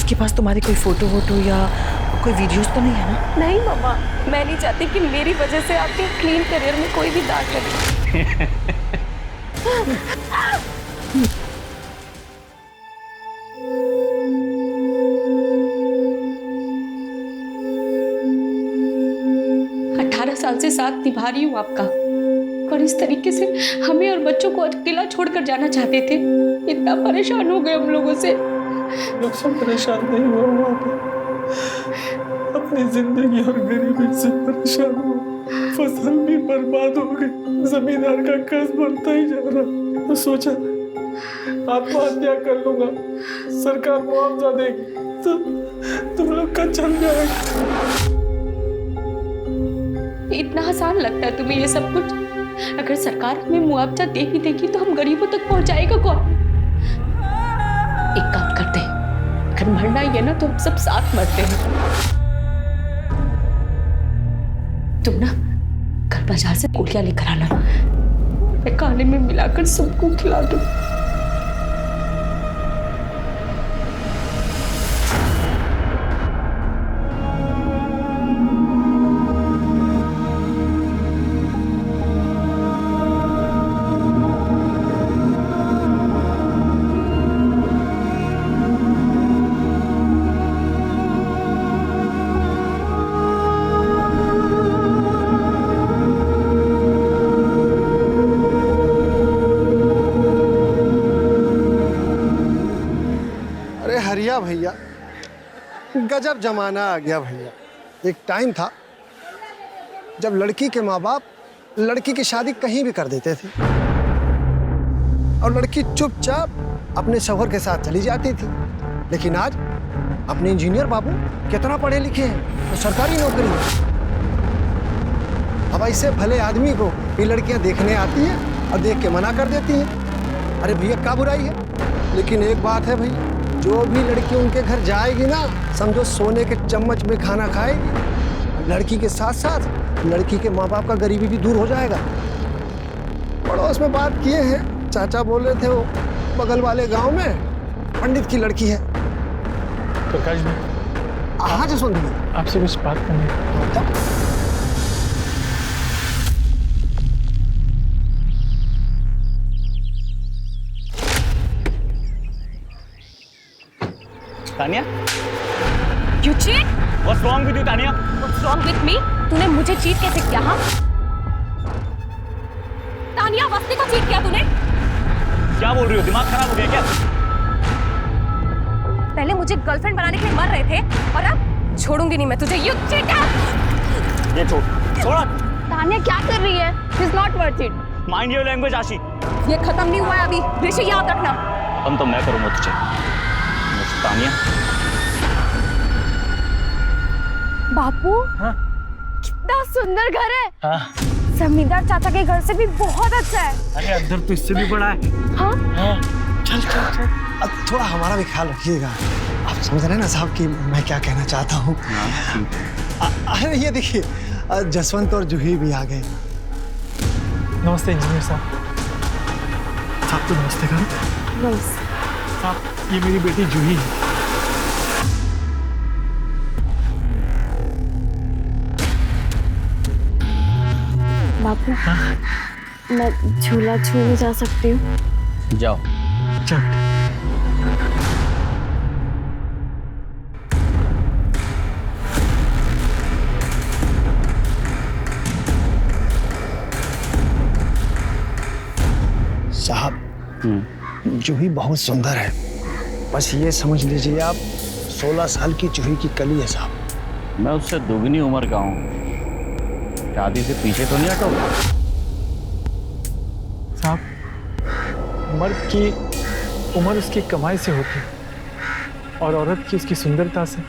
उसके पास तुम्हारी कोई फोटो वोटो या कोई वीडियोस तो नहीं है ना? नहीं मम्मा, मैं नहीं चाहती कि मेरी वजह से आपके क्लीन करियर में कोई भी दाग लगे। साल से साथ निभा रही हूँ आपका, और इस तरीके से हमें और बच्चों को अकेला छोड़कर जाना चाहते थे। इतना परेशान हो गए हम लोगों से। सब परेशान नहीं हुआ वहाँ पे, अपनी जिंदगी और गरीबी से परेशान हुआ। फसल भी बर्बाद हो गई, जमींदार का कर्ज बढ़ता ही जा रहा। तो सोचा आत्महत्या कर लूंगा, सरकार मुआवजा देगी तो तुम लोग का चल जाएगा। इतना आसान लगता है तुम्हें ये सब कुछ? अगर सरकार हमें मुआवजा दे ही देगी तो हम गरीबों तक पहुंचाएगा कौन? एक काम करते हैं, अगर मरना ही है ना तो हम सब साथ मरते हैं। तुम ना कल बाजार से गोलियां लेकर आना, मैं खाने में मिलाकर सबको खिला दूं। हरिया भैया, गजब जमाना आ गया भैया। एक टाइम था जब लड़की के माँ बाप लड़की की शादी कहीं भी कर देते थे और लड़की चुपचाप अपने शौहर के साथ चली जाती थी। लेकिन आज अपने इंजीनियर बाबू कितना पढ़े लिखे हैं तो सरकारी नौकरी है। अब ऐसे भले आदमी को ये लड़कियां देखने आती हैं और देख के मना कर देती हैं। अरे भैया क्या बुराई है? लेकिन एक बात है भैया, जो भी लड़की उनके घर जाएगी ना, समझो सोने के चम्मच में खाना खाएगी। लड़की के साथ साथ लड़की के माँ बाप का गरीबी भी दूर हो जाएगा। पड़ोस में बात किए हैं, चाचा बोल रहे थे वो बगल वाले गांव में पंडित की लड़की है। प्रकाश जी, हाँ जसवंत भैया, आपसे कुछ बात करनी है। Tania, You cheat? what's wrong with you, Tania? What's wrong with me? तूने मुझे चीट कैसे किया? हाँ? तानिया, वस्ती को चीट किया तूने? क्या बोल रही हो? दिमाग खराब हो गया क्या? पहले मुझे गर्लफ्रेंड बनाने के लिए मर रहे थे और अब छोड़ूंगी नहीं मैं तुझे। You cheater! ये छोड़ा। तानिया क्या कर रही है? She's not worth it. Mind your language, आशी। ये खत्म नहीं हुआ है अभी। ऋषि याद रखना। हम तो मैं करूंगा तुझे। तानिया। बापू, हाँ? कितना सुंदर घर है। हाँ? जमींदार चाचा के घर से भी बहुत अच्छा है। अरे अंदर तो इससे भी बड़ा है। हाँ? हाँ? चल चल चल। अब थोड़ा हमारा भी ख्याल रखिएगा। आप समझ रहे हैं ना साहब कि मैं क्या कहना चाहता हूँ। अरे ये देखिए, जसवंत और जूही भी आ गए। नमस्ते इंजीनियर साहब। आपको नमस्ते करो। नमस्ते। साहब, ये मेरी बेटी जूही है। बापू, मैं झूला छूने जा सकती हूँ? जाओ। चल। साहब, जूही बहुत सुंदर है। बस ये समझ लीजिए आप 16 साल की जूही की कली है साहब। मैं उससे दोगुनी उम्र का हूँ, शादी से पीछे तो नहीं हटोगे? साहब, मर्द की उम्र उसकी कमाई से होती है और औरत की उसकी सुंदरता से।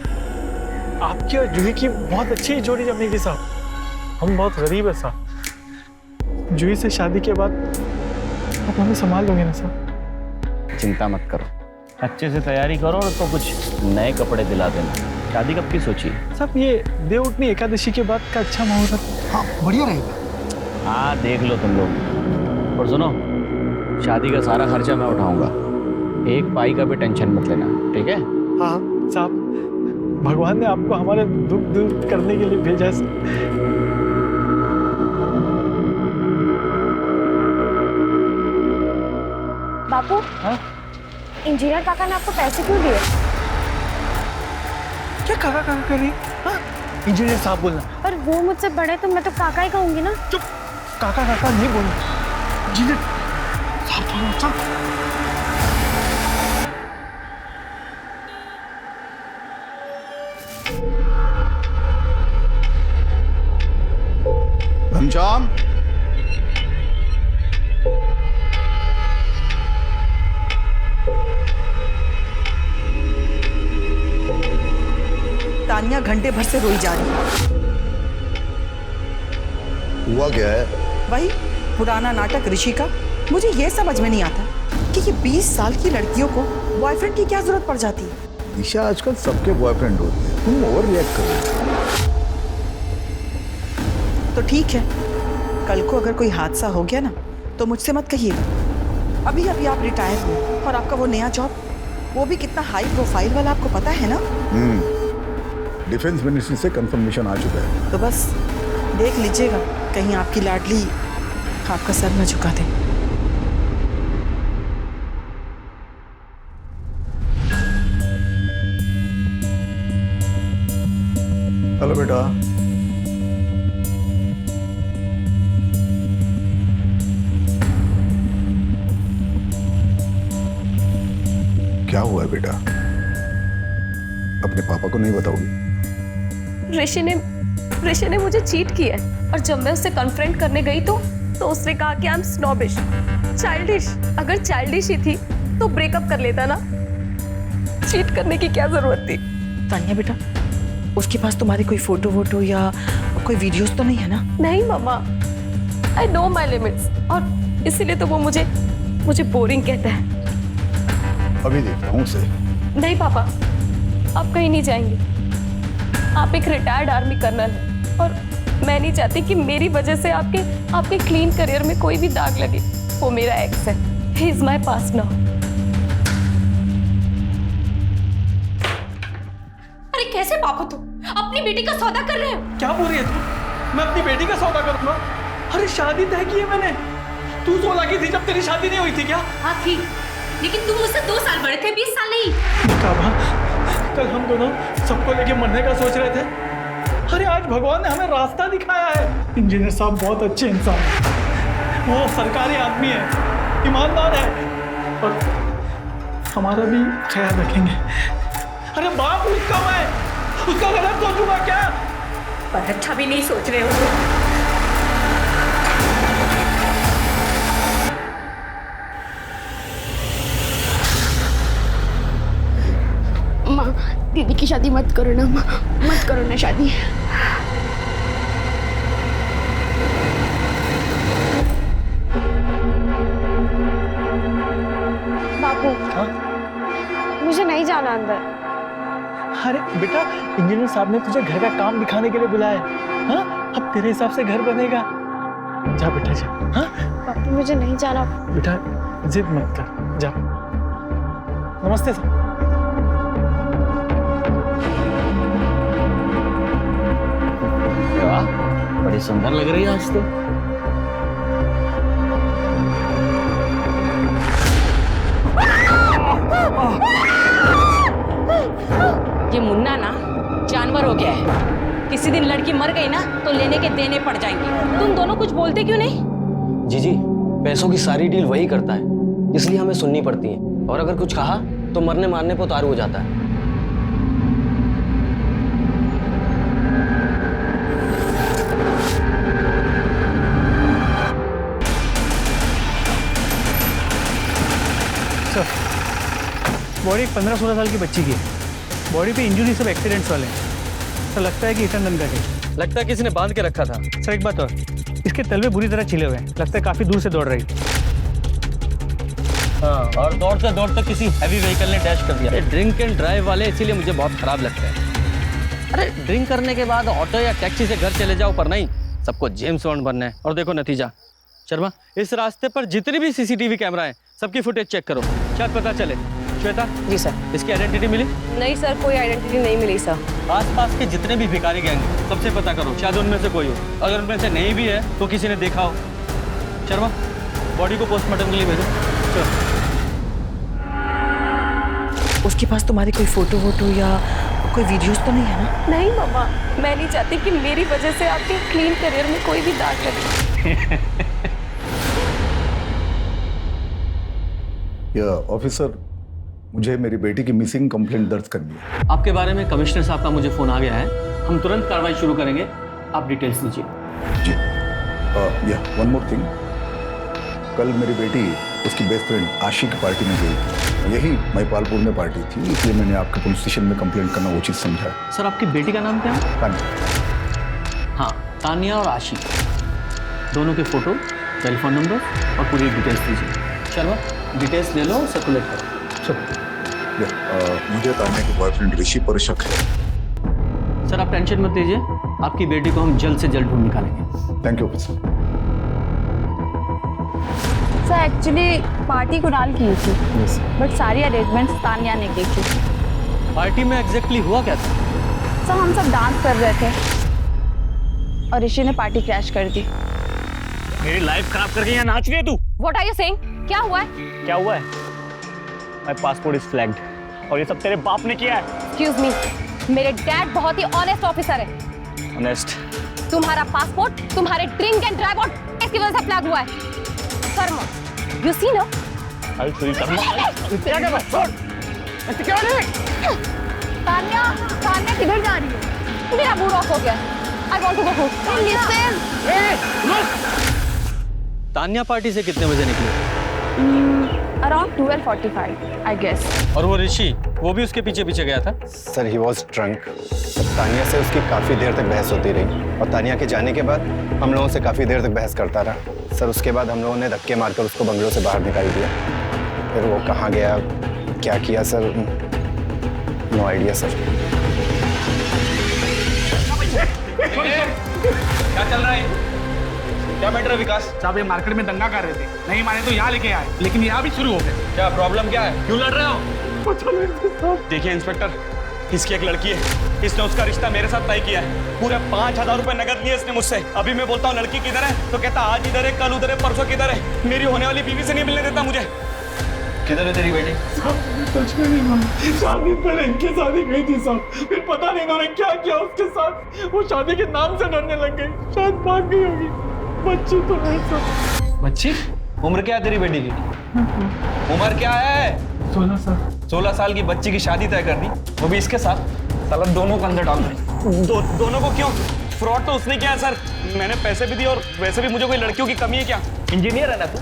आपकी और जूही की बहुत अच्छी जोड़ी जमेगी साहब। हम बहुत गरीब है साहब। जूही से शादी के बाद आप हमें संभाल लोगे ना साहब? चिंता मत करो, अच्छे से तैयारी करो और तो कुछ नए कपड़े दिला देना। शादी कब की सोची? साहब, ये देवउठनी एकादशी के बाद का अच्छा मुहूर्त। हाँ, बढ़िया रहेगा। हाँ, देख लो तुम लोग। और सुनो, शादी का सारा खर्चा मैं उठाऊंगा, एक पाई का भी टेंशन मत लेना, ठीक है? हाँ, साहब, भगवान ने आपको हमारे दुख दूर करने के लिए भेजा है सर। बापू, हाँ? इंजीनियर काका ने आपको पैसे क्यों दिए? क्या काका काका कर रही? हाँ? इंजीनियर साहब बोलना। पर वो मुझसे बड़े, तो मैं तो काका ही कहूंगी ना। चुप, काका काका नहीं बोलना। इंजीनियर साहब बोलो। चल। घनश्याम, तानिया घंटे भर से रोई जा रही है। हुआ क्या है? वही पुराना नाटक ऋषि का। मुझे ये समझ में नहीं आता कि ये 20 साल की लड़कियों को बॉयफ्रेंड की क्या जरूरत पड़ जाती है। ईशा, आजकल सबके बॉयफ्रेंड होते हैं, तुम ओवर रिएक्ट कर रहे हो। तो ठीक है, कल को अगर कोई हादसा हो गया ना तो मुझसे मत कहिएगा। अभी अभी आप रिटायर हुए और आपका वो नया जॉब, वो भी कितना हाई प्रोफाइल वाला, आपको पता है ना। डिफेंस मिनिस्ट्री से कंफर्मेशन आ चुका है। तो बस देख लीजिएगा, कहीं आपकी लाडली आपका सर न झुका दे। हेलो बेटा। क्या हुआ है बेटा? अपने पापा को नहीं बताओगी? ऋषि ने मुझे चीट किया है, और जब मैं उससे कन्फ्रंट करने गई तो उसने कहा कि आई एम स्नॉबिश, चाइल्डिश। अगर चाइल्डिश ही थी तो ब्रेकअप कर लेता ना, चीट करने की क्या जरूरत थी? तानिया बेटा, उसके पास तुम्हारी कोई फोटो वोटो या कोई वीडियोस तो नहीं है ना? नहीं मम्मा, आई नो माई लिमिट्स, और इसीलिए तो वो मुझे बोरिंग कहता है। अभी देखता हूँ उसे। नहीं पापा, आप कहीं नहीं जाएंगे। आप एक रिटायर्ड आर्मी कर्नल हैं, और मैं नहीं चाहती कि मेरी वजह से आपके क्लीन करियर में कोई भी दाग लगे। वो मेरा एक्स है, he is my past now. अरे कैसे पापा, तुम अपनी बेटी का सौदा कर रहे हो? क्या बोल रही है तू? मैं अपनी बेटी का सौदा करूंगा? अरे शादी तय की है मैंने। तू 16 की थी जब तेरी शादी नहीं हुई थी क्या? हाँ थी, लेकिन तुम मुझसे 2 साल बड़े थे, 20 साल नहीं। काबा, कल हम दोनों सबको लेके मरने का सोच रहे थे। अरे आज भगवान ने हमें रास्ता दिखाया है। इंजीनियर साहब बहुत अच्छे इंसान हैं। वो सरकारी आदमी है, ईमानदार है, और हमारा भी ख्याल रखेंगे। अरे बाप उसका, मैं उसका गलत सोचूंगा क्या? पर अच्छा भी नहीं सोच रहे हो। माँ, दीदी की शादी मत करो ना माँ, मत करो ना शादी। बापू, हाँ? मुझे नहीं जाना अंदर। अरे बेटा, इंजीनियर साहब ने तुझे घर का काम दिखाने के लिए बुलाया है। हाँ? अब तेरे हिसाब से घर बनेगा। जा बेटा जा। हाँ? बापू, मुझे नहीं जाना। बेटा जिद मत कर, जा। नमस्ते साहब। वाह, बड़ी सुंदर लग रही है आज तो। ये मुन्ना ना जानवर हो गया है। किसी दिन लड़की मर गई ना तो लेने के देने पड़ जाएंगे। तुम दोनों कुछ बोलते क्यों नहीं? जी, पैसों की सारी डील वही करता है, इसलिए हमें सुननी पड़ती है, और अगर कुछ कहा तो मरने मारने पर उतारू हो जाता है। बॉडी 15-16 साल की बच्ची की है। बॉडी पे इंजरी सब एक्सीडेंट्स वाले हैं। तो लगता है कि हिट एंड रन का केस। लगता है किसी ने बांध के रखा था। सर एक बात और, इसके तलवे बुरी तरह छिले हुए हैं। लगता है काफी दूर से दौड़ रही। हाँ, और दौड़ते दौड़ते किसी हैवी व्हीकल ने डैश कर दिया। ड्रिंक एंड ड्राइव वाले इसीलिए मुझे बहुत खराब लगता है। अरे ड्रिंक करने के बाद ऑटो या टैक्सी से घर चले जाओ, पर नहीं, सबको जेम्स बॉन्ड बनना है। और देखो नतीजा। शर्मा, इस रास्ते पर जितने भी सीसीटीवी कैमरा हैं सबकी फुटेज चेक करो, शायद पता चले श्वेता, जी सर। इसकी आइडेंटिटी मिली? नहीं सर, कोई आइडेंटिटी नहीं मिली सर। आसपास के जितने भी भिखारी गैंग हैं, सबसे पता करो, शायद उनमें से कोई हो। अगर उनमें से नहीं भी है तो किसी ने देखा हो। शर्मा, बॉडी को पोस्टमार्टम के लिए भेजो। चलो। उसके पास तुम्हारी कोई फोटो वोटो या कोई वीडियोस तो नहीं है ना? नहीं मम्मा, मैं नहीं चाहती कि मेरी वजह से आपके क्लीन करियर में कोई भी दाग लगे। ऑफिसर, मुझे मेरी बेटी की मिसिंग कंप्लेंट दर्ज करनी है। आपके बारे में कमिश्नर साहब का मुझे फोन आ गया है। हम तुरंत कार्रवाई शुरू करेंगे। आप डिटेल्स दीजिए। जी। वन मोर थिंग, कल मेरी बेटी उसकी बेस्ट फ्रेंड आशी की पार्टी में गई थी। यही महिपालपुर में पार्टी थी, इसलिए मैंने आपके पुलिस स्टेशन में कंप्लेंट करना उचित समझा। सर, आपकी बेटी का नाम क्या है? तानिया। हाँ, तानिया और आशी, दोनों के फोटो, टेलीफोन नंबर और पूरी डिटेल्स दीजिए। चलो, डिटेल्स ले लो, सर्कुलेट करो। मुझे तानिया के बॉयफ्रेंड ऋषि पर शक है। सर, आप टेंशन मत लीजिए, आपकी बेटी को हम जल्द से जल्द ढूंढ निकालेंगे। Thank you officer. Sir actually party Kunal की थी, बट सारी अरेंजमेंट्स तानिया ने की थी। पार्टी में एग्जैक्टली हुआ क्या था? सर हम सब डांस कर रहे थे और ऋषि ने पार्टी क्रैश कर दी। मेरी लाइफ खराब करके यहाँ नाच रही है तू? What are you saying? क्या हुआ है? क्या हुआ है? माय पासपोर्ट इज फ्लैग्ड और ये सब तेरे बाप ने किया है। Excuse me, मेरे डैड बहुत ही ऑनेस्ट ऑफिसर है। ऑनेस्ट? तुम्हारा पासपोर्ट तुम्हारे ड्रिंक एंड ड्राइव आउट इसकी वजह से फ्लैग हुआ है। कर्मा, you see ना? अरे तेरी कर्मा। क्या कर रहा है? छोड़। क्या है? तान्या, तान्या किधर जा रही है? मेरा मूड ऑफ हो गया। I want to go home. Listen. Tania party से कितने बजे निकली? Around 12:45 I guess. और वो ऋषि, वो भी उसके पीछे पीछे गया था? Sir he was drunk. Tania से उसकी काफ़ी देर तक बहस होती रही और तानिया के जाने के बाद हम लोगों से काफ़ी देर तक बहस करता रहा। सर उसके बाद हम लोगों ने धक्के मारकर उसको बंगलों से बाहर निकाल दिया। फिर वो कहाँ गया, क्या किया सर, नो आइडिया सर। क्या चल रहा है? क्या मैटर है विकास? साहब ये मार्केट में दंगा कर रहे थे, नहीं माने तो यहाँ लेके आए, लेकिन यहाँ भी शुरू हो गए। क्या प्रॉब्लम क्या है? क्यों लड़ रहे हो? देखिए इंस्पेक्टर, इसकी एक लड़की है, इसने उसका रिश्ता मेरे साथ तय किया है। पूरे 5,000 रुपए नगद लिए इसने मुझसे। अभी मैं बोलता हूँ लड़की किधर है तो कहता आज इधर है, कल उधर है, परसों किधर है। मेरी होने वाली बीवी से नहीं मिलने देता मुझे। किधर है तेरी बेटी? सच में नहीं मालूम। शादी पहले इनके शादी गई थी साहब, फिर पता नहीं इन्होंने क्या किया उसके साथ। वो शादी के नाम से डरने लग गई, शायद भाग गई होगी। बच्ची तो है सब। बच्ची? उम्र क्या है तेरी बेटी की? उम्र क्या है? 16 साल। 16 साल की बच्ची की शादी तय कर दी, वो भी इसके साथ। साला दोनों को अंदर डाल दे। दोनों को क्यों? फ्रॉड तो उसने किया है सर। मैंने पैसे भी दिए और वैसे भी मुझे कोई लड़कियों की कमी है क्या? इंजीनियर है ना तू,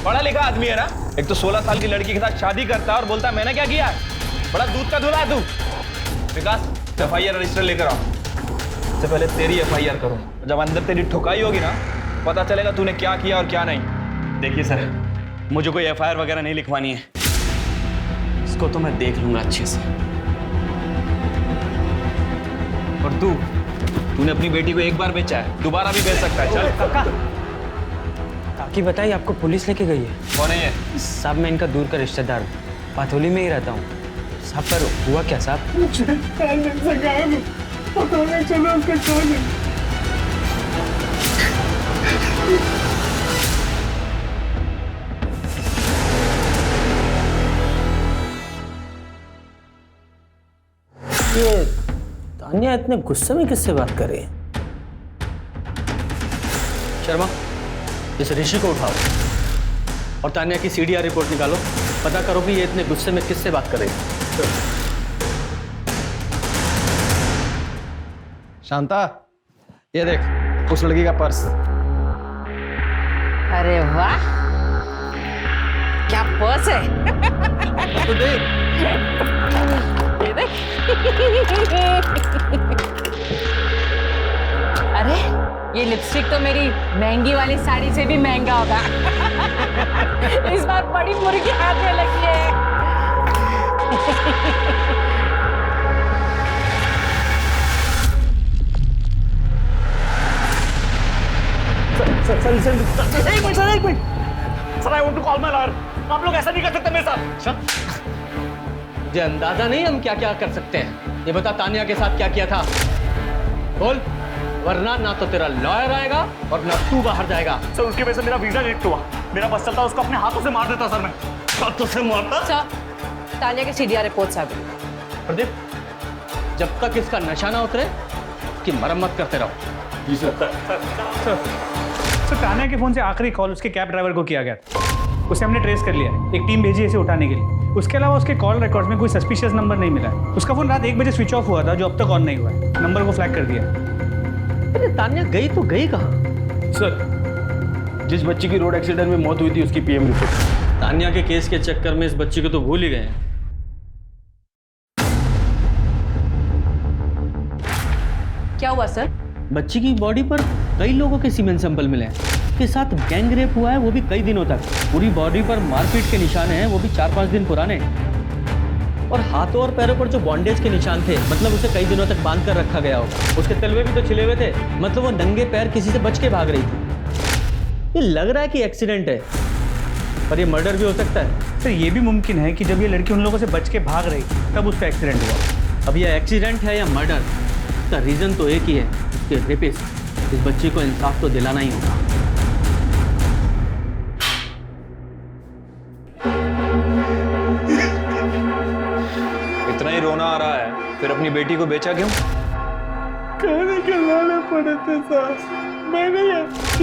पढ़ा लिखा आदमी है ना। एक तो 16 साल की लड़की के साथ शादी करता है और बोलता है मैंने क्या किया है। बड़ा दूध का धुला है तू। विकास, FIR रजिस्टर लेकर आओ। सबसे पहले तेरी FIR करो, जब अंदर तेरी ठुकाई होगी ना पता चलेगा तूने क्या किया और क्या नहीं। देखिए सर, मुझे कोई FIR वगैरह नहीं लिखवानी है, इसको तो मैं देख लूंगा अच्छे से। और तूने अपनी बेटी को एक बार बेचा है, दोबारा भी बेच सकता है। चल काका, काकी बताइए, आपको पुलिस लेके गई है? कौन है ये? साहब मैं इनका दूर का रिश्तेदार हूँ, पाथोली में ही रहता हूँ। साहब पर हुआ क्या साहब? मुझे से गायब है, पता नहीं चला उसका कौन है। ये तानिया इतने गुस्से में किससे बात कर रही है? शर्मा, इस ऋषि को उठाओ और तानिया की CDR रिपोर्ट निकालो। पता करो कि ये इतने गुस्से में किससे बात कर रही है। शांता, ये देख उस लड़की का पर्स। अरे वाह, क्या पर्स है। तो देख, ये देख। अरे ये लिपस्टिक तो मेरी महंगी वाली साड़ी से भी महंगा होगा। इस बार बड़ी मुर्गी हाथ में लगी है। एक minute sir, I want to call my lawyer. आप लोग ऐसा नहीं कर सकते मेरे साथ। तुझे अंदाजा नहीं हम क्या क्या कर सकते हैं। ये बता तानिया के साथ क्या किया था, बोल, वरना ना तो तेरा लॉयर आएगा और ना तू बाहर जाएगा। सर उसकी वजह से मेरा वीजा रिजेक्ट हुआ। मेरा बस चलता उसको अपने हाथों से मार देता सर, मैं हाथों से मारता। सर तानिया के सीडीआर रिपोर्ट्स आ गई। प्रदीप, जब तक इसका नशा ना उतरे कि मरम्मत करते रहो। जी सर। सर तानिया के फोन से आखिरी कॉल उसके कैब ड्राइवर को किया गया, उसे हमने ट्रेस कर लिया है। एक टीम भेजी है इसे उठाने के लिए। उसके अलावा उसके कॉल रिकॉर्ड्स में कोई सस्पिशियस नंबर नहीं मिला है। उसका फोन रात 1 बजे स्विच ऑफ हुआ था, जो अब तक ऑन नहीं हुआ है। नंबर को फ्लैग कर दिया। अरे तानिया गई तो गई कहाँ? सर, जिस बच्ची की रोड एक्सीडेंट में मौत हुई थी उसकी पीएम रिपोर्ट। तानिया के केस के चक्कर में इस बच्ची को तो भूल ही गए हैं। क्या हुआ सर? बच्ची की बॉडी पर कई लोगों के सीमेंट सैंपल मिले हैं। उसके साथ गैंग रेप हुआ है, वो भी कई दिनों तक। पूरी बॉडी पर मारपीट के निशान हैं, वो भी 4-5 दिन पुराने। और हाथों और पैरों पर जो बॉन्डेज के निशान थे, मतलब उसे कई दिनों तक बांध कर रखा गया होगा। उसके तलवे भी तो छिले हुए थे, मतलब वो नंगे पैर किसी से बच के भाग रही थी। ये लग रहा है कि एक्सीडेंट है, पर ये मर्डर भी हो सकता है। सर ये भी मुमकिन है कि जब ये लड़की उन लोगों से बच के भाग रही तब उसका एक्सीडेंट हुआ। अब ये एक्सीडेंट है या मर्डर, इसका रीजन तो एक ही है, उसके रेपिस्ट। इस बच्ची को इंसाफ तो दिलाना ही होगा। इतना ही रोना आ रहा है, फिर अपनी बेटी को बेचा क्यों? कहने के लाने पड़े थे साहब। मैंने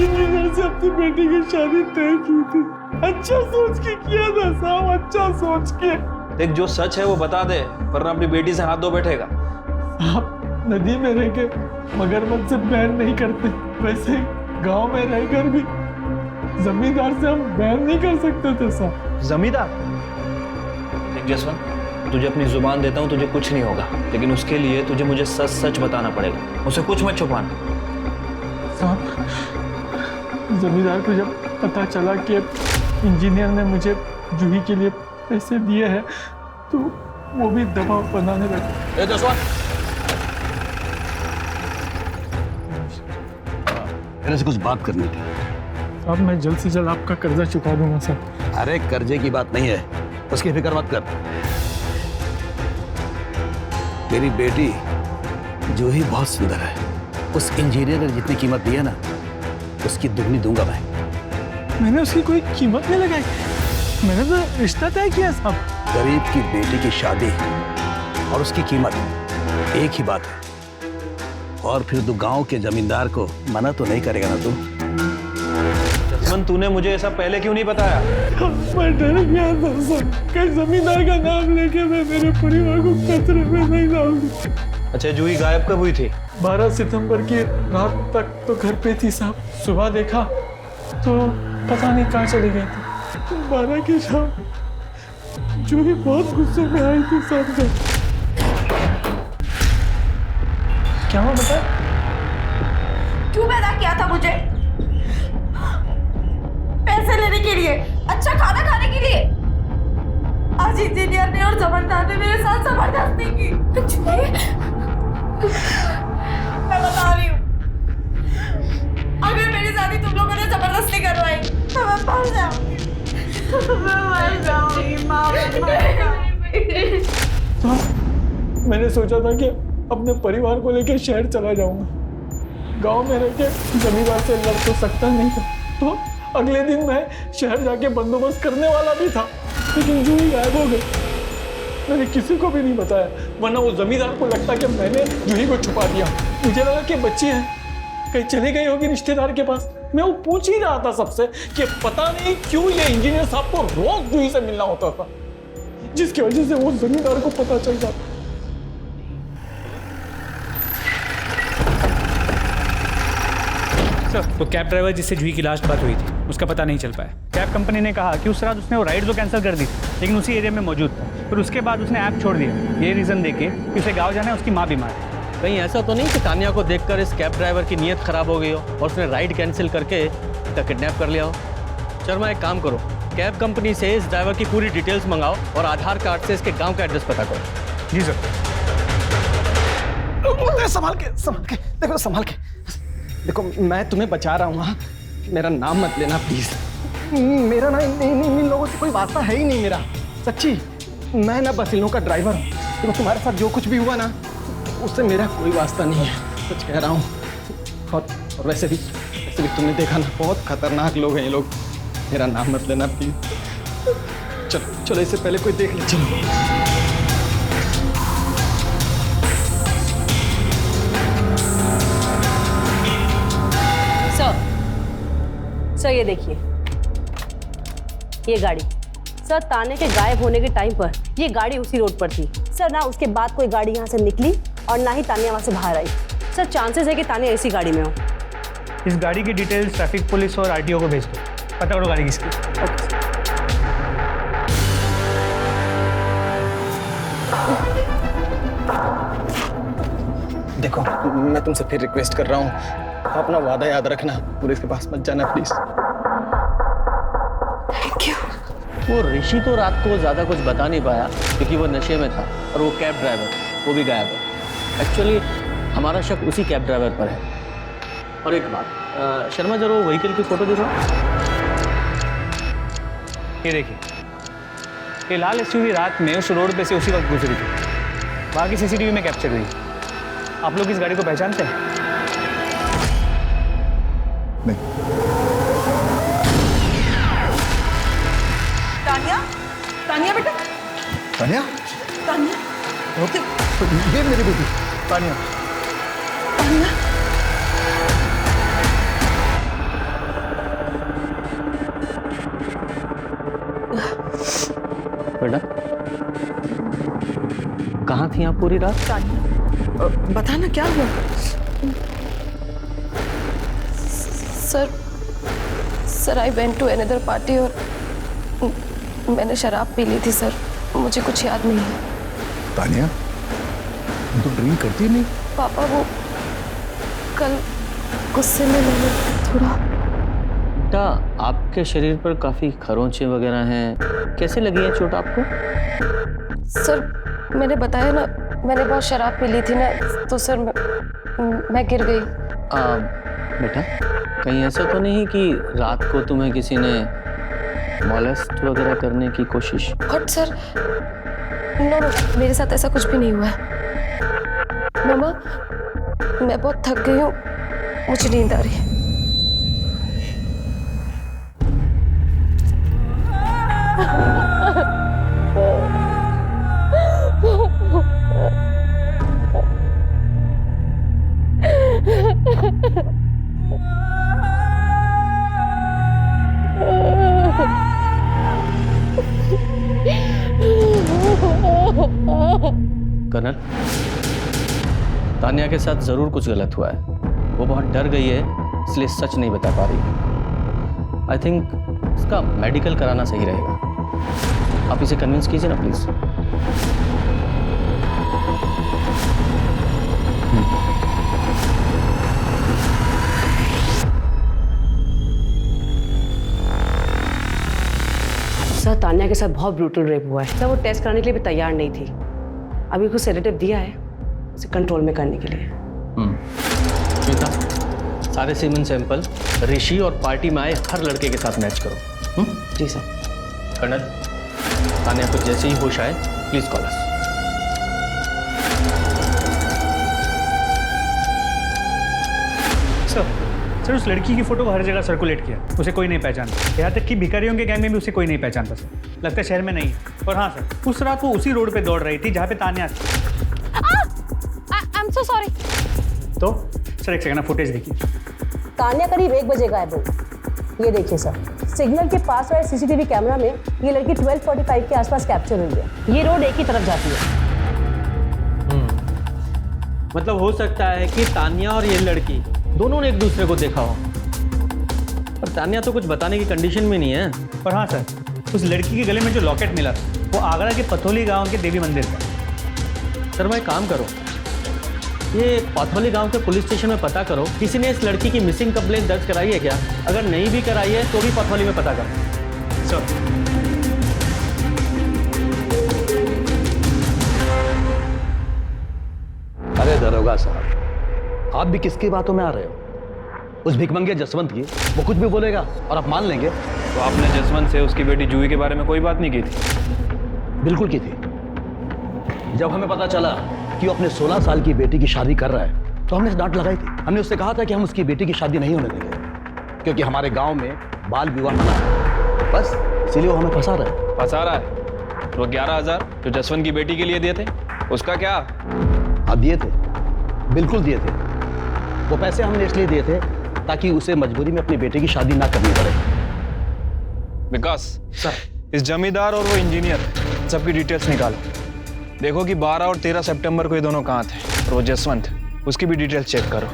इंजीनियर से अपनी बेटी की शादी तय की थी। अच्छा सोच के किया था साहब, अच्छा सोच के। देख, जो सच है वो बता दे, वरना अपनी बेटी से हाथ धो बैठेगा। साहब नदी में रह के मगरमच्छ से बैन नहीं करते, वैसे गांव में रहकर भी जमींदार से हम बैन नहीं कर सकते थे साहब। जमींदार? देख जसवंत, तुझे अपनी जुबान देता हूँ, तुझे कुछ नहीं होगा, लेकिन उसके लिए तुझे मुझे सच सच बताना पड़ेगा। उसे कुछ मत छुपाना। साहब जमींदार को जब पता चला कि इंजीनियर ने मुझे जूही के लिए पैसे दिए हैं, तो वो भी दबाव बनाने लगे। मेरे से कुछ बात करनी थी। साहब मैं जल्द से जल्द आपका कर्जा चुका दूंगा साहब। अरे कर्जे की बात नहीं है, उसकी फिक्र मत कर। मेरी बेटी जूही बहुत सुंदर है। उस इंजीनियर ने जितनी कीमत दी है ना, उसकी दुगनी दूंगा मैं। मैंने उसकी कोई कीमत नहीं लगाई, मैंने तो रिश्ता तय किया साहब। गरीब की बेटी की शादी और उसकी कीमत एक ही बात है। और फिर तू गांव के जमींदार को मना तो नहीं करेगा ना तू? जसवंत, तूने मुझे ऐसा पहले क्यों नहीं बताया? मैं डर गया था सर, कहीं जमींदार का नाम लेके मैं मेरे परिवार को खतरे में नहीं डाल दूं। अच्छा, जूही गायब कब हुई थी? 12 सितंबर की रात तक तो घर पे थी साहब। सुबह देखा तो पता नहीं कहाँ चली गई थी। 12 की शाम जूही बहुत गुस्से में आई थी साहब। क्या हुआ बता? क्यों पैदा किया था मुझे? पैसे लेने के लिए, अच्छा खाना खाने के लिए। आज इंजीनियर ने और जबरदस्त ने मेरे साथ जबरदस्ती की। मैं बता रही हूँ, अगर मेरी शादी तुम लोगों ने जबरदस्ती करवाई तो मैं मर जाऊंगी। मैं मर जाऊंगी माँ, तो मैंने सोचा था कि अपने परिवार को लेकर शहर चला जाऊंगा। गांव में रह के जमींदार से लड़ तो सकता नहीं था, तो अगले दिन मैं शहर जाके बंदोबस्त करने वाला भी था, लेकिन जूही गायब हो गई। मैंने किसी को भी नहीं बताया, वरना वो जमींदार को लगता कि मैंने जूही को छुपा दिया। मुझे लगा कि बच्ची है, कहीं चली गई होगी रिश्तेदार के पास। मैं वो पूछ ही रहा था सबसे कि पता नहीं क्यों ये इंजीनियर साहब को रोज जूही से मिलना होता था, जिसकी वजह से वो जमींदार को पता चल जाता। तो कैब ड्राइवर जिससे जूही की लास्ट बात हुई थी, उसका पता नहीं चल पाया। कैब कंपनी ने कहा कि उस रात उसने वो राइड तो कैंसिल कर दी, लेकिन उसी एरिया में मौजूद था। फिर उसके बाद उसने ऐप छोड़ दिया, ये रीज़न देके कि उसे गाँव जाना है, उसकी माँ बीमार है। कहीं ऐसा तो नहीं कि तानिया को देखकर इस कैब ड्राइवर की नीयत खराब हो गई हो और उसने राइड कैंसिल करके इसका किडनैप कर लिया हो? शर्मा, एक काम करो, कैब कंपनी से इस ड्राइवर की पूरी डिटेल्स मंगाओ और आधार कार्ड से इसके गाँव का एड्रेस पता करो। जी सर। संभाल के देखो, संभाल के देखो, मैं तुम्हें बचा रहा हूँ। हाँ, मेरा नाम मत लेना प्लीज। मेरा ना इन लोगों से कोई वास्ता है ही नहीं मेरा, सच्ची। मैं ना बस इन लोगों का ड्राइवर हूँ। तो तुम्हारे साथ जो कुछ भी हुआ ना, उससे मेरा कोई वास्ता नहीं है, सच कह रहा हूँ। और वैसे भी तुमने देखा ना, बहुत खतरनाक लोग हैं ये लोग। मेरा नाम मत लेना प्लीज। चलो चलो, इससे पहले कोई देख ले। चलो। सर ये देखिए, ये गाड़ी सर तान्या के गायब होने के टाइम पर ये गाड़ी उसी रोड पर थी सर। ना उसके बाद कोई गाड़ी यहाँ से निकली और ना ही तान्या वहाँ से बाहर आई सर। चांसेस है कि तान्या इसी गाड़ी में हो। इस गाड़ी की डिटेल्स ट्रैफिक पुलिस और आरटीओ को भेज दो, पता करो गाड़ी किसकी। देखो, मैं तुमसे फिर रिक्वेस्ट कर रहा हूँ, अपना वादा याद रखना, पुलिस के पास मत जाना प्लीज। Thank you. वो ऋषि तो रात को ज़्यादा कुछ बता नहीं पाया क्योंकि वो नशे में था, और वो कैब ड्राइवर वो भी गायब है। एक्चुअली हमारा शक उसी कैब ड्राइवर पर है। और एक बात, शर्मा जरा वो व्हीकल की फोटो देखो। ये देखिए, ये लाल एसयूवी रात में उस रोड पे से उसी वक्त गुजरी थी, बाकी सीसीटीवी में कैप्चर हुई। आप लोग इस गाड़ी को पहचानते हैं? नहीं। तानिया, तानिया बेटा, तानिया, तानिया, ये मेरी बेटी तानिया। तानिया, बेटा कहाँ थी आप पूरी रात? तानिया, बता ना क्या हुआ? Sir I went to another party और मैंने शराब पी ली थी सर, मुझे कुछ याद नहीं है। तानिया, तुम तो ड्रिंक करती नहीं? पापा वो कल गुस्से में मैंने थोड़ा। बेटा आपके शरीर पर काफ़ी खरोंचे वगैरह हैं, कैसे लगी है चोट आपको? सर मैंने बताया ना, मैंने बहुत शराब पी ली थी ना, तो सर मैं गिर गई। बेटा कहीं ऐसा तो नहीं कि रात को तुम्हें किसी ने मॉलेस्ट वगैरह करने की कोशिश? बट सर नो, मेरे साथ ऐसा कुछ भी नहीं हुआ है। मामा मैं बहुत थक गई हूँ, मुझे नींद आ रही है। कर्नल, तान्या के साथ जरूर कुछ गलत हुआ है। वो बहुत डर गई है, इसलिए सच नहीं बता पा रही। आई थिंक इसका मेडिकल कराना सही रहेगा। आप इसे कन्विंस कीजिए ना प्लीज। सर तान्या के साथ बहुत ब्रूटल रेप हुआ है सर। वो टेस्ट कराने के लिए भी तैयार नहीं थी। अभी कुछ सेडेटिव दिया है उसे कंट्रोल में करने के लिए। श्वेता, सारे सीमेन सैंपल ऋषि और पार्टी में आए हर लड़के के साथ मैच करो। जी सर। कर्नल, तान्या को जैसे ही होश आए प्लीज कॉल अस। सर उस लड़की की फोटो हर जगह सर्कुलेट किया, उसे कोई नहीं पहचानता। यहाँ तक कि भिखारियों के गैंग में भी उसे कोई नहीं पहचानता सर। लगता है शहर में नहीं है। और हाँ सर, उस रात वो उसी रोड पे दौड़ रही थी जहाँ पे तान्या थी। I am so sorry. तो सर एक सेकंड, फुटेज देखिए। तान्या करीब 1 बजे गायब हुई। ये देखिए सर, सिग्नल के पास वाले सीसीटीवी कैमरा में ये लड़की 12:45 के आसपास कैप्चर हुई है। ये रोड एक ही तरफ जाती है। मतलब हो सकता है कि तान्या और ये लड़की दोनों ने एक दूसरे को देखा हो, पर तान्या तो कुछ बताने की कंडीशन में नहीं है। और हाँ सर, उस लड़की के गले में जो लॉकेट मिला वो आगरा के पथौली गांव के देवी मंदिर का। सर मैं काम करो, ये पथौली गांव के पुलिस स्टेशन में पता करो किसी ने इस लड़की की मिसिंग कंप्लेंट दर्ज कराई है क्या। अगर नहीं भी कराई है तो भी पथौली में पता करो। सर अरे दरोगा साहब, आप भी किसकी बातों में आ रहे हो? उस भिखमंगे जसवंत की, वो कुछ भी बोलेगा और आप मान लेंगे? तो आपने जसवंत से उसकी बेटी जूही के बारे में कोई बात नहीं की थी? बिल्कुल की थी। जब हमें पता चला कि वो अपने 16 साल की बेटी की शादी कर रहा है तो हमने डांट लगाई थी। हमने उससे कहा था कि हम उसकी बेटी की शादी नहीं होने देंगे, क्योंकि हमारे गांव में बाल विवाह मना है। बस इसीलिए वो हमें फंसा रहा है। फंसा रहा है? वो 11,000 जो जसवंत की बेटी के लिए दिए थे, उसका क्या? हाँ दिए थे, बिल्कुल दिए थे। वो पैसे हमने इसलिए दिए थे ताकि उसे मजबूरी में अपनी बेटे की शादी ना करनी पड़े। विकास सर, इस जमींदार और वो इंजीनियर सबकी डिटेल्स निकालो। देखो कि 12 और 13 सितंबर को ये दोनों कहाँ थे, और वो जसवंत, उसकी भी डिटेल्स चेक करो।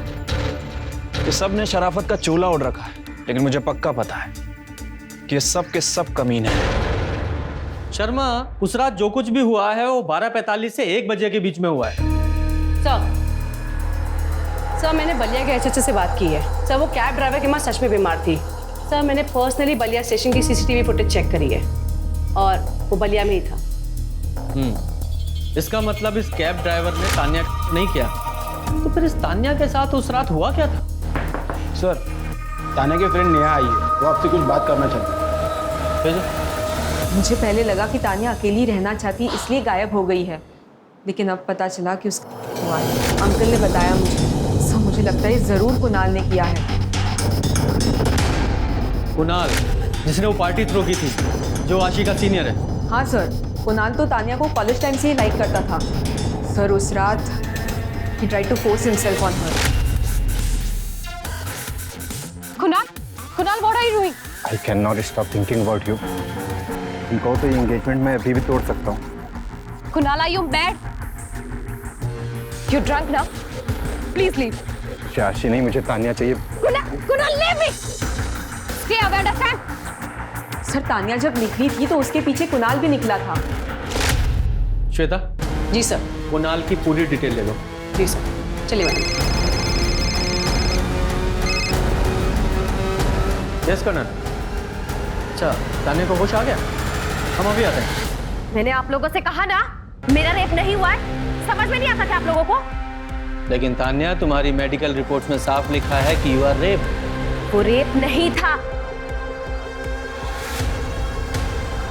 ये सब ने शराफत का चोला ओढ़ रखा है, लेकिन मुझे पक्का पता है कि ये सब के सब कमीने हैं। शर्मा, उस रात जो कुछ भी हुआ है वो 12:45 से 1 बजे के बीच में हुआ है। सर मैंने बलिया के एचएचओ से बात की है। सर वो कैब ड्राइवर की माँ सच में बीमार थी। सर मैंने पर्सनली बलिया स्टेशन की सीसीटीवी फुटेज चेक करी है और वो बलिया में ही था। इसका मतलब इस कैब ड्राइवर ने तान्या नहीं किया, तो फिर इस तान्या के साथ उस रात हुआ क्या था? सर, तान्या के फ्रेंड नेहा आई है, वो आपसे कुछ बात करना चाहती है। मुझे पहले लगा कि तान्या अकेली रहना चाहती इसलिए गायब हो गई है, लेकिन अब पता चला कि उसका हुआ है। अंकल ने बताया मुझे। सर मुझे लगता है जरूर कुणाल ने किया है। कुणाल, जिसने वो पार्टी थ्रो की थी, जो आशी का सीनियर है। हाँ सर, कुणाल तो तान्या को कॉलेज टाइम से ही लाइक करता था। सर उस रात he tried to force himself on her. Kunal, what are you doing? I cannot stop thinking about you. तुम कहो तो ये एंगेजमेंट मैं अभी भी तोड़ सकता हूँ। Kunal, are you mad? You're drunk now. Please leave. आशी नहीं, मुझे तान्या चाहिए। Kunal, leave me. Stay away, understand? Sir Tanya जब निकली थी तो उसके पीछे कुणाल भी निकला था। श्वेता। जी सर। कुणाल की पूरी डिटेल ले लो। जी सर, चलिए मैडम। Yes colonel. अच्छा, तान्या को होश आ गया? हम अभी आते हैं। मैंने आप लोगों से कहा ना, मेरा रेप नहीं हुआ है। समझ में नहीं आता क्या आप लोगों को? लेकिन तान्या, तुम्हारी मेडिकल रिपोर्ट्स में साफ लिखा है कि यू आर रेप। वो रेप नहीं था,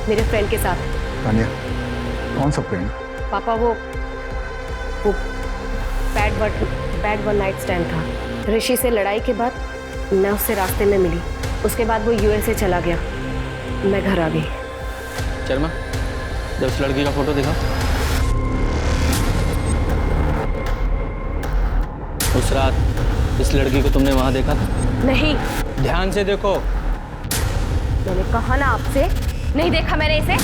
मेरे फ्रेंड के साथ। तान्या, कौन सा फ्रेंड? पापा वो बैड वन नाइट स्टैंड था। ऋषि से लड़ाई के बाद मैं उससे रास्ते में मिली। उसके बाद वो यूएसए चला गया, मैं घर आ गई। शर्मा, जब उस लड़की का फोटो दिखा। उस रात इस लड़की को तुमने वहां देखा था? नहीं। ध्यान से देखो। मैंने कहा ना आपसे, नहीं देखा मैंने इसे।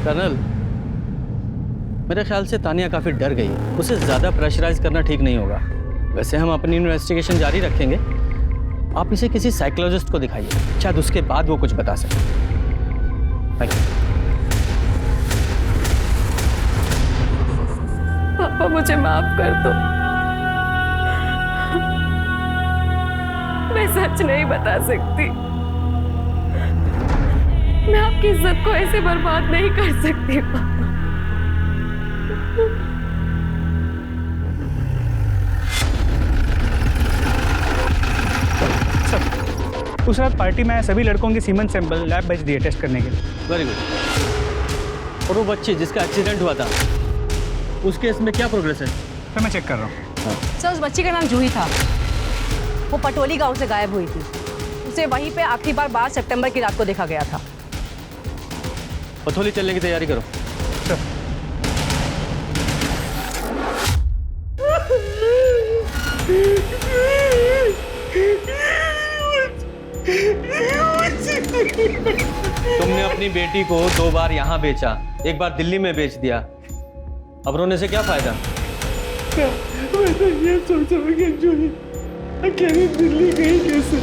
कर्नल, मेरे ख्याल से तान्या काफी डर गई है। उसे ज्यादा प्रेशराइज करना ठीक नहीं होगा। वैसे हम अपनी इन्वेस्टिगेशन जारी रखेंगे। आप इसे किसी साइकोलॉजिस्ट को दिखाइए, शायद उसके बाद वो कुछ बता सके। Thank you. पापा मुझे माफ कर दो, मैं सच नहीं बता सकती। मैं आपकी इज्जत को ऐसे बर्बाद नहीं कर सकती पापा। उस रात पार्टी में आए सभी लड़कों के सीमन सैंपल लैब भेज दिए टेस्ट करने के लिए। Very good. और वो बच्ची जिसका एक्सीडेंट हुआ था, उस केस में क्या प्रोग्रेस है? तो मैं चेक कर रहा हूँ। सर उस बच्ची का नाम जूही था। वो पटोली गांव से गायब हुई थी। उसे वहीं पे आखिरी बार 12 सितंबर की रात को देखा गया था। पथोली चलने की तैयारी करो। तुमने अपनी बेटी को 2 बार यहाँ बेचा, 1 बार दिल्ली में बेच दिया। अब रोने से क्या फायदा? मैं तो ये सोच रहा कि जूही अकेली दिल्ली गई कैसे?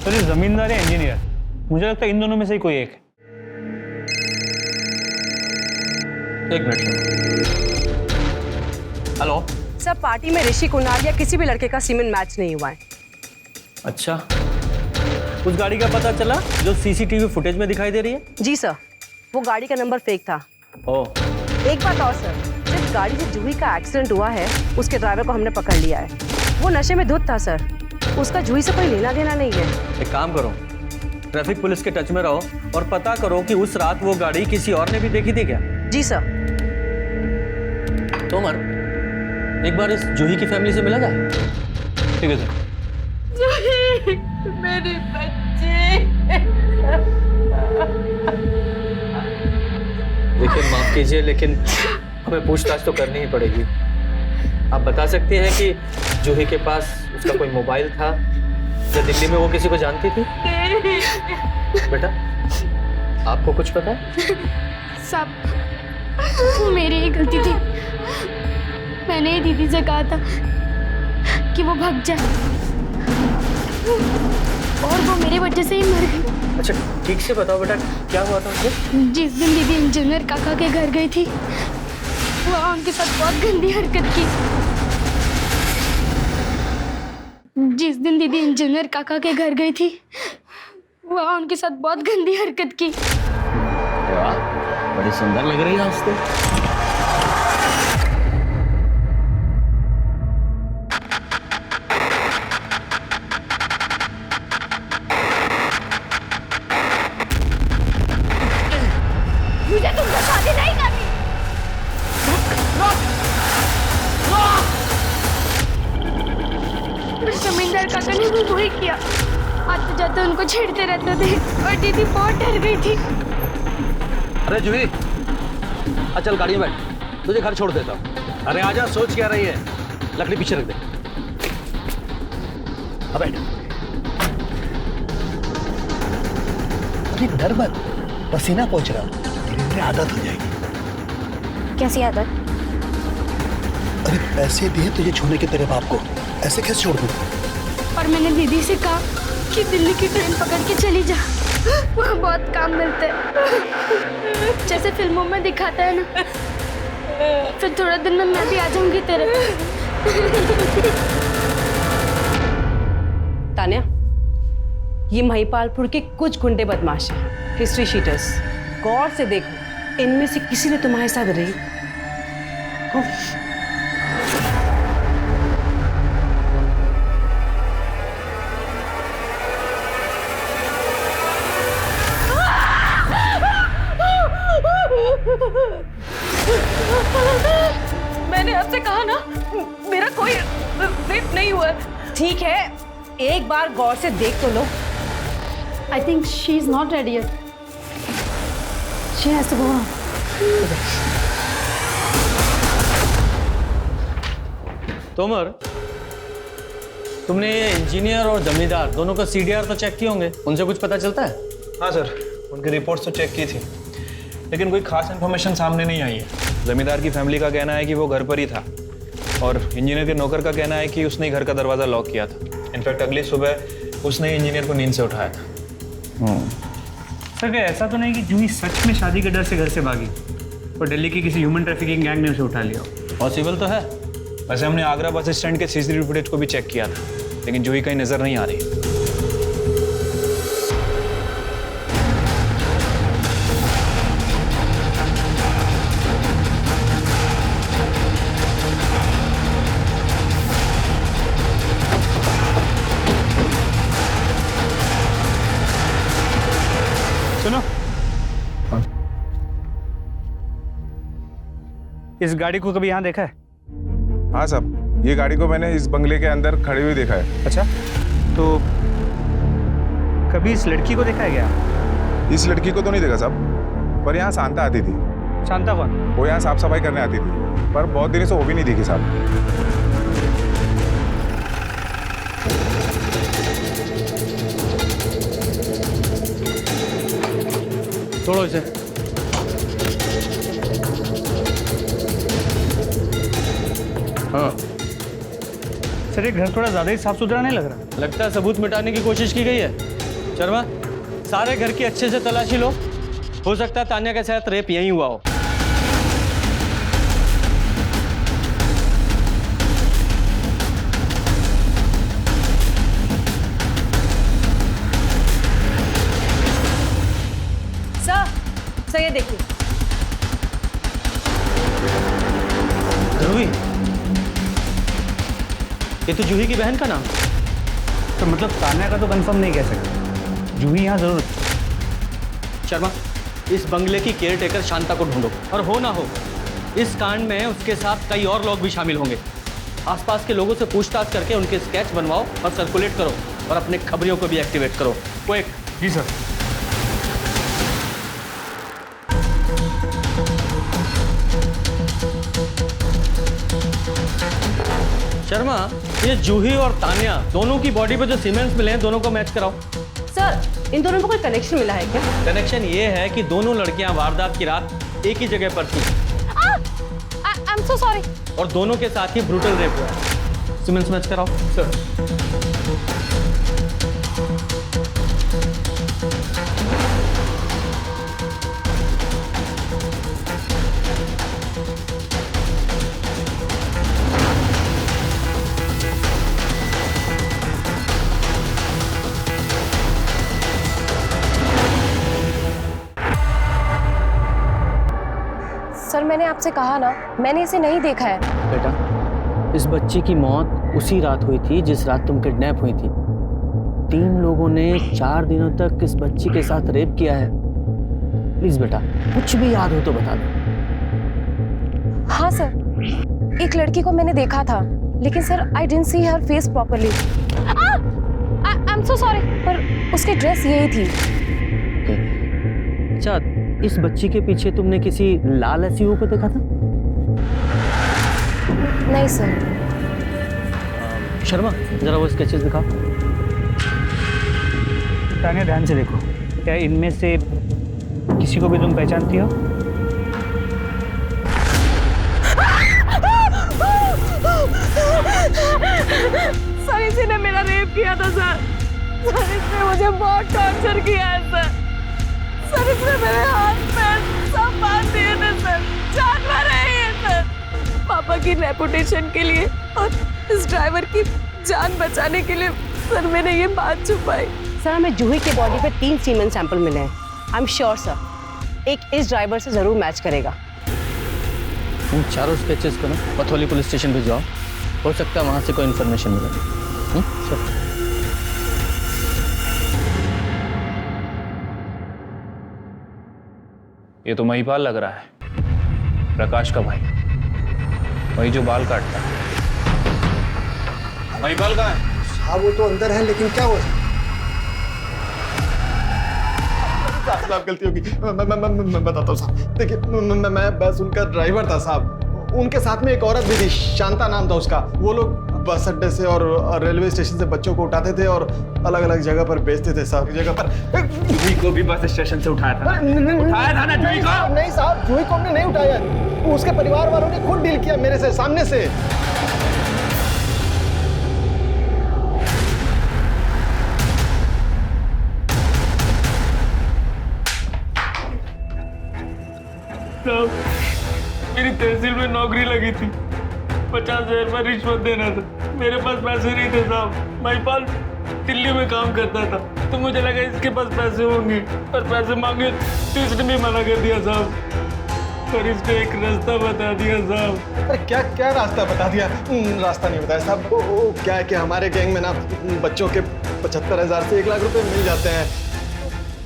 सर ये जमींदार या इंजीनियर, मुझे लगता है इन दोनों में से ही कोई एक है। 1 मिनट। हेलो सर पार्टी में ऋषि, कुणाल या किसी भी लड़के का सीमन मैच नहीं हुआ है। अच्छा, उस गाड़ी का पता चला जो सीसीटीवी फुटेज में दिखाई दे रही है? जी सर, वो गाड़ी का नंबर फेक था। ओह। एक बात और सर, जिस गाड़ी से जूही का एक्सीडेंट हुआ है उसके ड्राइवर को हमने पकड़ लिया है। वो नशे में धुत था सर। उसका जूही से कोई लेना देना नहीं है। एक काम करो, ट्रैफिक पुलिस के टच में रहो और पता करो कि उस रात वो गाड़ी किसी और ने भी देखी थी क्या। जी सर। तोमर, एक बार इस जूही की फैमिली से मिला जाए। ठीक है सर। जूही, मेरी बच्ची। देखिए माफ कीजिए, लेकिन हमें पूछताछ तो करनी ही पड़ेगी। आप बता सकती हैं कि जूही के पास उसका कोई मोबाइल था या दिल्ली में वो किसी को जानती थी? बेटा, आपको कुछ पता है? सब वो मेरी ही गलती थी। मैंने ही दीदी से कहा था कि वो भाग जाए और वो मेरे वजह से ही मर गई। अच्छा ठीक से बताओ बेटा, क्या हुआ था उसे? जिस दिन दीदी इंजीनियर काका के घर गई थी, वहाँ उनके साथ बहुत गंदी हरकत की। जिस दिन दीदी इंजीनियर काका के घर गई थी, वहाँ उनके साथ बहुत गंदी हरकत की। वाह, बड़ी सुंदर लग रही है आज तो। मुझे तुमसे शादी नहीं करनी। जमींदार काका ने भी वही किया। आते जाते उनको छेड़ते रहते थे और दीदी बहुत डर गई थी। अरे जूही, चल गाड़ी में बैठ, तुझे घर छोड़ देता हूँ। अरे आजा, सोच क्या रही है? लकड़ी पीछे रख दे। अब बैठ। अरे डर मत, पसीना पहुंच रहा, धीरे धीरे आदत हो जाएगी। कैसी आदत? अरे पैसे दिए तुझे छूने के तेरे बाप को, ऐसे कैसे छोड़ दूँ? और मैंने दीदी से कहा कि दिल्ली की ट्रेन पकड़ के चली जा, वहाँ बहुत काम मिलते हैं, जैसे फिल्मों में दिखाता है ना। फिर थोड़ा दिन में मैं भी आ जाऊंगी तेरे। तान्या, ये महिपालपुर के कुछ गुंडे बदमाश हैं, हिस्ट्री शीटर्स। गौर से देखो, इनमें से किसी ने तुम्हारे साथ रही हो? मैंने आपसे कहा ना, मेरा कोई रेप नहीं हुआ। ठीक है, एक बार गौर से देख तो लो। I think she is not ready yet. She has to go on. Tomar, तुमने ये इंजीनियर और जमींदार दोनों का सीडीआर तो चेक किए होंगे, उनसे कुछ पता चलता है? हाँ सर, उनकी रिपोर्ट्स तो चेक की थी, लेकिन कोई खास इन्फॉर्मेशन सामने नहीं आई है। जमींदार की फैमिली का कहना है कि वो घर पर ही था और इंजीनियर के नौकर का कहना है कि उसने घर का दरवाज़ा लॉक किया था। इनफैक्ट अगली सुबह उसने इंजीनियर को नींद से उठाया था। सर क्या ऐसा तो नहीं कि जूही सच में शादी के डर से घर से भागी और दिल्ली की किसी ह्यूमन ट्रैफिकिंग गैंग ने उसे उठा लिया? पॉसिबल तो है। वैसे हमने आगरा बस स्टैंड के सीसीटीवी फुटेज को भी चेक किया था, लेकिन जूही कहीं नजर नहीं आ रही। सुनो, इस गाड़ी को कभी यहाँ देखा है? हाँ साहब, ये गाड़ी को मैंने इस बंगले के अंदर खड़ी हुई देखा है। अच्छा, तो कभी इस लड़की को देखा है क्या? इस लड़की को तो नहीं देखा साहब, पर यहाँ शांता आती थी। शांता कौन? वो यहाँ साफ सफाई करने आती थी, पर बहुत दिनों से वो भी नहीं दिखी साहब। छोड़ो इसे। हाँ सर, ये घर थोड़ा ज्यादा ही साफ सुथरा नहीं लग रहा? लगता है सबूत मिटाने की कोशिश की गई है। शर्मा, सारे घर की अच्छे से तलाशी लो, हो सकता है तान्या के साथ रेप यहीं हुआ हो। सर ये देखिए। ध्रुवी, ये तो जूही की बहन का नाम। तो मतलब तान्या का तो कंफर्म नहीं कह सकते, जूही यहाँ जरूर। शर्मा, इस बंगले की केयर टेकर शांता को ढूंढो, और हो ना हो इस कांड में उसके साथ कई और लोग भी शामिल होंगे। आसपास के लोगों से पूछताछ करके उनके स्केच बनवाओ और सर्कुलेट करो, और अपने खबरियों को भी एक्टिवेट करो। क्विक। जी सर। शर्मा, ये जूही और तान्या दोनों की बॉडी पे जो सीमेंट्स मिले हैं, दोनों को मैच कराओ। सर, इन दोनों में कोई कनेक्शन मिला है क्या? कनेक्शन ये है कि दोनों लड़कियां वारदात की रात एक ही जगह पर थी। I am so sorry. और दोनों के साथ ही ब्रूटल रेप हुआ है। सीमेंट्स मैच कराओ सर। सर, मैंने आपसे कहा ना, मैंने इसे नहीं देखा है। बेटा, इस बच्ची की मौत उसी रात हुई थी जिस रात तुम किडनैप हुई थी। 3 लोगों ने 4 दिनों तक इस बच्ची के साथ रेप किया है। प्लीज बेटा, कुछ भी याद हो तो बता दो। हाँ सर, एक लड़की को मैंने देखा था, लेकिन sir I didn't see her face properly. I am so sorry, पर उसकी ड्रेस यही थी। अच्छा, इस बच्ची के पीछे तुमने किसी लाल एसयूवी को देखा था? नहीं सर। शर्मा, जरा वो स्केचेस दिखाओ। तान्या, ध्यान से देखो, क्या इनमें से किसी को भी तुम पहचानती हो? सर, इसी ने मेरा रेप किया था सर। सर, इसने मुझे बहुत टॉर्चर किया है सर। सर, इसने मेरे हाथ पैर सब बांध दिए थे सर। जान मार रही है सर। पापा की रेपुटेशन के लिए और इस ड्राइवर की जान बचाने के लिए सर मैंने ये बात छुपाई। सर, हमें जूही के बॉडी पे 3 सीमेंट सैंपल मिले हैं। आई एम श्योर सर, एक इस ड्राइवर से जरूर मैच करेगा। तुम चारों स्केचेस को ना पथौली पुलिस स्टेशन भिजवाओ, हो सकता है वहां से कोई इन्फॉर्मेशन मिले। सर, ये तो महिपाल लग रहा है, प्रकाश का भाई, वही जो बाल काटता है। महिपाल कहाँ है? हाँ, वो तो अंदर है, लेकिन क्या हुआ? साहब गलती होगी, मैं बताता हूँ साहब। देखिए, मैं बस उनका ड्राइवर था साहब। उनके साथ में एक औरत भी थी, शांता नाम था उसका। वो लोग बस अड्डे से और रेलवे स्टेशन से बच्चों को उठाते थे और अलग अलग जगह पर बेचते थे साहब। जगह पर जूही को भी बस स्टेशन से उठाया था। उठाया था ना जूही को? नहीं साहब, जूही को हमने नहीं उठाया। उसके परिवार वालों ने खुद डील किया मेरे से, सामने से। मेरी तहसील में नौकरी लगी थी, 50,000 रुपये रिश्वत देना था। मेरे पास पैसे नहीं थे साहब। महिपाल दिल्ली में काम करता था, तो मुझे लगा इसके पास पैसे होंगे, पर पैसे मांगे तो इसने भी मना कर दिया साहब। पर इसने एक रास्ता बता दिया साहब। अरे क्या क्या रास्ता बता दिया? रास्ता नहीं बताया साहब। वो क्या है कि हमारे गैंग में ना बच्चों के 75,000 से 1 लाख रुपए मिल जाते हैं।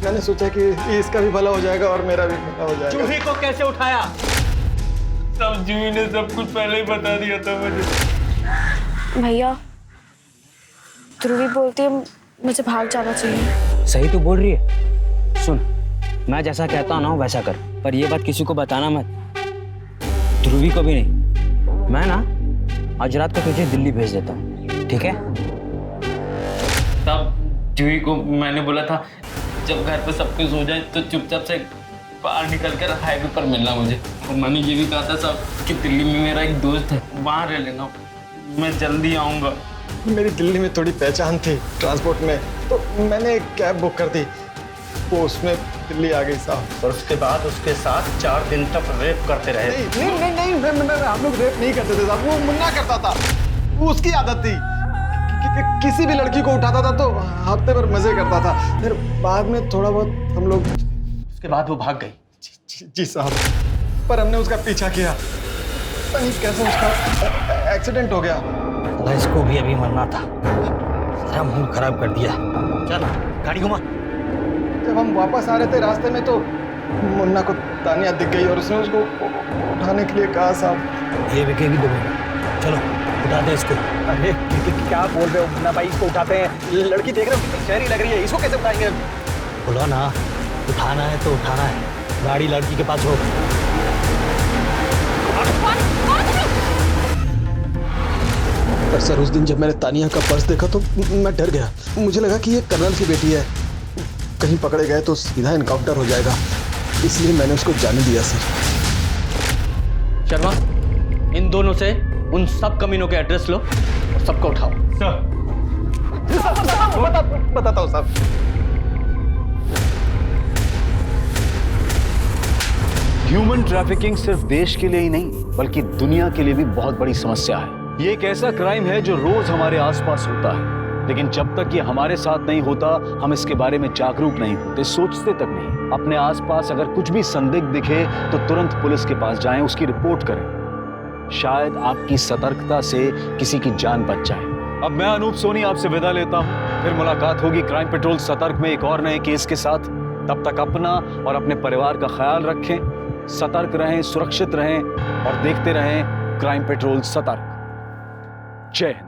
मैंने सोचा कि इसका भी भला हो जाएगा और मेरा भी भला हो जाएगा। जूही को कैसे उठाया? सब जूही ने सब कुछ पहले ही बता दिया था मुझे। भैया, ध्रुवी बोलती है मुझे भाग जाना चाहिए। सही तो बोल रही है। सुन, मैं जैसा कहता हूँ ना वैसा कर, पर ये बात किसी को बताना मत, ध्रुवी को भी नहीं। मैं ना आज रात को तुझे दिल्ली भेज देता हूँ, ठीक है? तब जूही को मैंने बोला था जब घर पे सब कुछ हो जाए तो चुपचाप से बाहर निकल कर हाईवे पर मिलना मुझे। और मैंने ये भी कहा था साहब कि दिल्ली में मेरा एक दोस्त है, वहाँ रह लेना, मैं जल्दी आऊँगा। मेरी दिल्ली में थोड़ी पहचान थी ट्रांसपोर्ट में, तो मैंने एक कैब बुक कर दी, वो उसमें दिल्ली आ गई साहब। और उसके बाद उसके साथ 4 दिन तक रेप करते रहे? नहीं, हम लोग रेप नहीं करते थे साहब। वो मुन्ना करता था, वो उसकी आदत थी। किसी भी लड़की को उठाता था तो हफ्ते भर मजे करता था। फिर बाद में थोड़ा बहुत हम लोग, उसके बाद वो भाग गई। जी साहब, पर हमने उसका पीछा किया, पता नहीं कैसे उसका एक्सीडेंट हो गया। इसको भी अभी मरना था। मेरा मूड खराब कर दिया। चल गाड़ी घुमा। जब हम वापस आ रहे थे रास्ते में तो मुन्ना को तानिया दिख गई और उसने उसको उठाने के लिए कहा साहब। ये बिकेगी दोबारा। चलो उठा दे इसको। अरे क्या बोल रहे हो मुन्ना भाई, इसको उठाते हैं। लड़की देख रहे हो कितनी शहरी लग रही है, इसको कैसे उठाएंगे? बोलो ना, उठाना है तो उठाना है। गाड़ी लड़की के पास रोक। पर सर उस दिन जब मैंने तानिया का पर्स देखा तो मैं डर गया। मुझे लगा कि ये कर्नल की बेटी है, कहीं पकड़े गए तो सीधा इनकाउंटर हो जाएगा, इसलिए मैंने उसको जाने दिया सर। शर्मा, इन दोनों से उन सब कमीनों के एड्रेस लो और सबको उठाओ। बताता हूँ साहब। ह्यूमन ट्रैफिकिंग सिर्फ देश के लिए ही नहीं बल्कि दुनिया के लिए भी बहुत बड़ी समस्या है। ये एक ऐसा क्राइम है जो रोज हमारे आसपास होता है, लेकिन जब तक ये हमारे साथ नहीं होता हम इसके बारे में जागरूक नहीं होते, सोचते तक नहीं। अपने आसपास अगर कुछ भी संदिग्ध दिखे तो तुरंत पुलिस के पास जाएं, उसकी रिपोर्ट करें। शायद आपकी सतर्कता से किसी की जान बच जाए। अब मैं अनूप सोनी आपसे विदा लेता हूं, फिर मुलाकात होगी क्राइम पेट्रोल सतर्क में एक और नए केस के साथ। तब तक अपना और अपने परिवार का ख्याल रखें, सतर्क रहें, सुरक्षित रहें और देखते रहें क्राइम पेट्रोल सतर्क। जय हिंद।